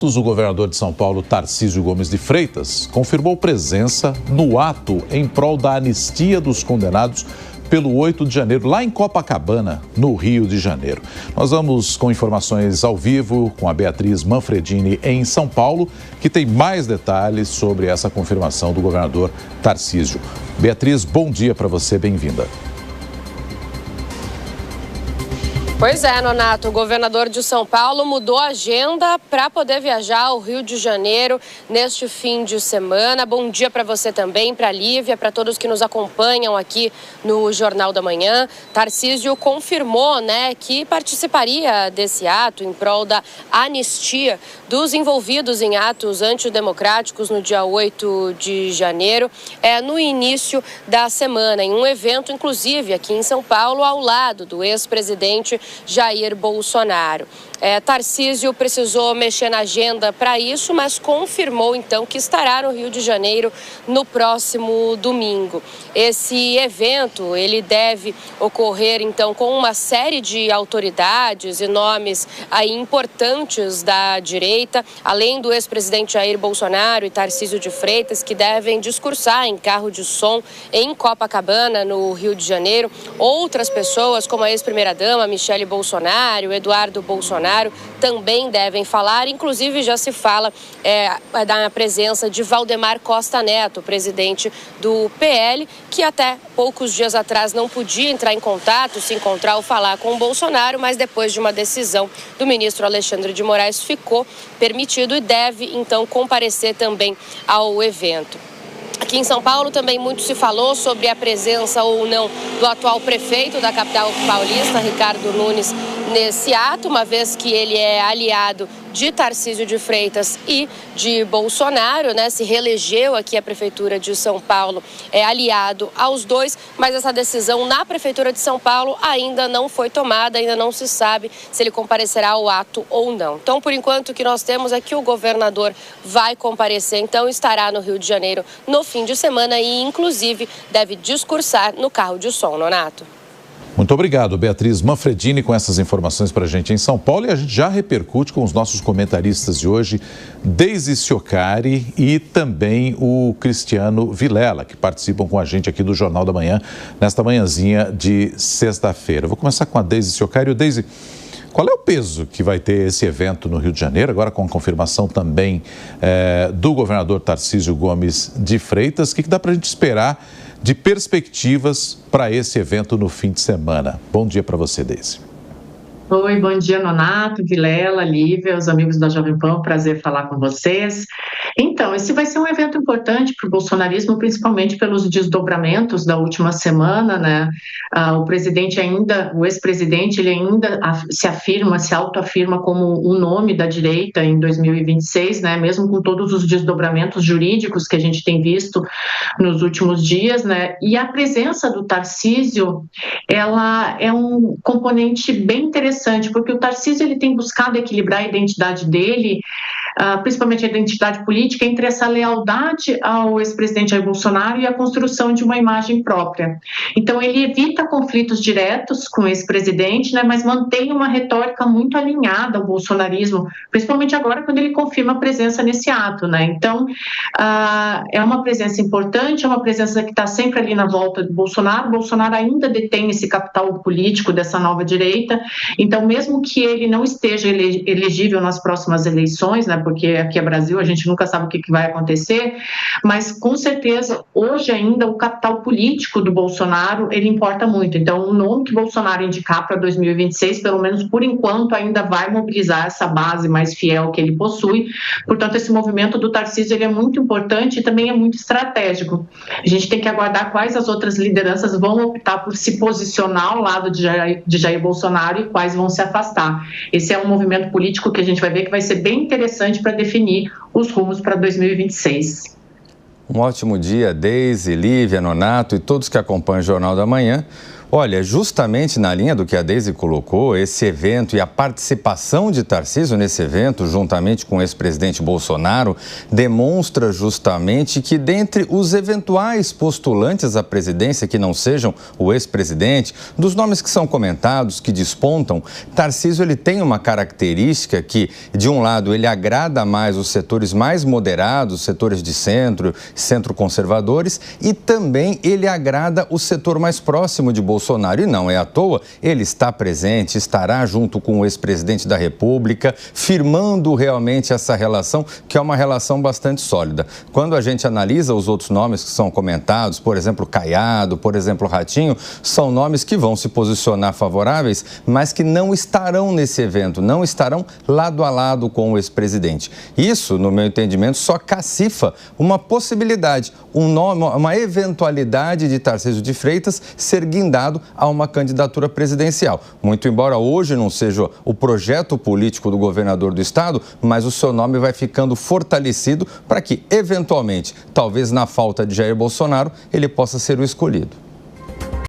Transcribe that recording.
O governador de São Paulo, Tarcísio Gomes de Freitas, confirmou presença no ato em prol da anistia dos condenados pelo 8 de janeiro, lá em Copacabana, no Rio de Janeiro. Nós vamos com informações ao vivo com a Beatriz Manfredini em São Paulo, que tem mais detalhes sobre essa confirmação do governador Tarcísio. Beatriz, bom dia para você, bem-vinda. Pois é, Nonato, o governador de São Paulo mudou a agenda para poder viajar ao Rio de Janeiro neste fim de semana. Bom dia para você também, para a Lívia, para todos que nos acompanham aqui no Jornal da Manhã. Tarcísio confirmou, que participaria desse ato em prol da anistia dos envolvidos em atos antidemocráticos no dia 8 de janeiro, no início da semana, em um evento, inclusive, aqui em São Paulo, ao lado do ex-presidente Jair Bolsonaro. Tarcísio precisou mexer na agenda para isso, mas confirmou então que estará no Rio de Janeiro no próximo domingo. Esse evento, ele deve ocorrer então com uma série de autoridades e nomes aí importantes da direita, além do ex-presidente Jair Bolsonaro e Tarcísio de Freitas, que devem discursar em carro de som em Copacabana, no Rio de Janeiro. Outras pessoas, como a ex-primeira-dama Michele Bolsonaro, Eduardo Bolsonaro, também devem falar. Inclusive já se fala da presença de Valdemar Costa Neto, presidente do PL, que até poucos dias atrás não podia entrar em contato, se encontrar ou falar com o Bolsonaro, mas depois de uma decisão do ministro Alexandre de Moraes ficou permitido e deve então comparecer também ao evento. Aqui em São Paulo também muito se falou sobre a presença ou não do atual prefeito da capital paulista, Ricardo Nunes, nesse ato, uma vez que ele é aliado de Tarcísio de Freitas e de Bolsonaro, se reelegeu aqui a Prefeitura de São Paulo, é aliado aos dois, mas essa decisão na Prefeitura de São Paulo ainda não foi tomada, ainda não se sabe se ele comparecerá ao ato ou não. Então, por enquanto, o que nós temos é que o governador vai comparecer, então estará no Rio de Janeiro no fim de semana e, inclusive, deve discursar no carro de som, Nonato. Muito obrigado, Beatriz Manfredini, com essas informações para a gente em São Paulo. E a gente já repercute com os nossos comentaristas de hoje, Deise Ciocari e também o Cristiano Vilela, que participam com a gente aqui do Jornal da Manhã, nesta manhãzinha de sexta-feira. Vou começar com a Deise Ciocari. Deise, qual é o peso que vai ter esse evento no Rio de Janeiro, agora com a confirmação também do governador Tarcísio Gomes de Freitas? O que dá para a gente esperar de perspectivas para esse evento no fim de semana? Bom dia para você, Deise. Oi, bom dia, Nonato, Vilela, Lívia, os amigos da Jovem Pan, prazer falar com vocês. Então, esse vai ser um evento importante para o bolsonarismo, principalmente pelos desdobramentos da última semana, o ex-presidente, ele ainda se autoafirma como o nome da direita em 2026, mesmo com todos os desdobramentos jurídicos que a gente tem visto nos últimos dias, e a presença do Tarcísio, ela é um componente bem interessante, porque o Tarcísio ele tem buscado equilibrar a identidade dele, principalmente a identidade política, entre essa lealdade ao ex-presidente Jair Bolsonaro e a construção de uma imagem própria. Então, ele evita conflitos diretos com o ex-presidente, mas mantém uma retórica muito alinhada ao bolsonarismo, principalmente agora quando ele confirma a presença nesse ato. Então, é uma presença importante, é uma presença que está sempre ali na volta do Bolsonaro. O Bolsonaro ainda detém esse capital político dessa nova direita, então, mesmo que ele não esteja elegível nas próximas eleições, porque aqui é Brasil, a gente nunca sabe o que vai acontecer, mas com certeza hoje ainda o capital político do Bolsonaro, ele importa muito. Então o nome que Bolsonaro indicar para 2026, pelo menos por enquanto, ainda vai mobilizar essa base mais fiel que ele possui. Portanto, esse movimento do Tarcísio ele é muito importante e também é muito estratégico. A gente tem que aguardar quais as outras lideranças vão optar por se posicionar ao lado de Jair Bolsonaro e quais vão se afastar. Esse é um movimento político que a gente vai ver que vai ser bem interessante para definir os rumos para 2026. Um ótimo dia, Deise, Lívia, Nonato e todos que acompanham o Jornal da Manhã. Olha, justamente na linha do que a Deise colocou, esse evento e a participação de Tarcísio nesse evento, juntamente com o ex-presidente Bolsonaro, demonstra justamente que dentre os eventuais postulantes à presidência que não sejam o ex-presidente, dos nomes que são comentados, que despontam, Tarcísio ele tem uma característica que, de um lado, ele agrada mais os setores mais moderados, setores de centro conservadores, e também ele agrada o setor mais próximo de Bolsonaro. E não é à toa, ele está presente, estará junto com o ex-presidente da República, firmando realmente essa relação, que é uma relação bastante sólida. Quando a gente analisa os outros nomes que são comentados, por exemplo, Caiado, por exemplo, Ratinho, são nomes que vão se posicionar favoráveis, mas que não estarão nesse evento, não estarão lado a lado com o ex-presidente. Isso, no meu entendimento, só cacifa uma possibilidade, uma eventualidade de Tarcísio de Freitas ser guindado a uma candidatura presidencial. Muito embora hoje não seja o projeto político do governador do estado, mas o seu nome vai ficando fortalecido para que, eventualmente, talvez na falta de Jair Bolsonaro, ele possa ser o escolhido.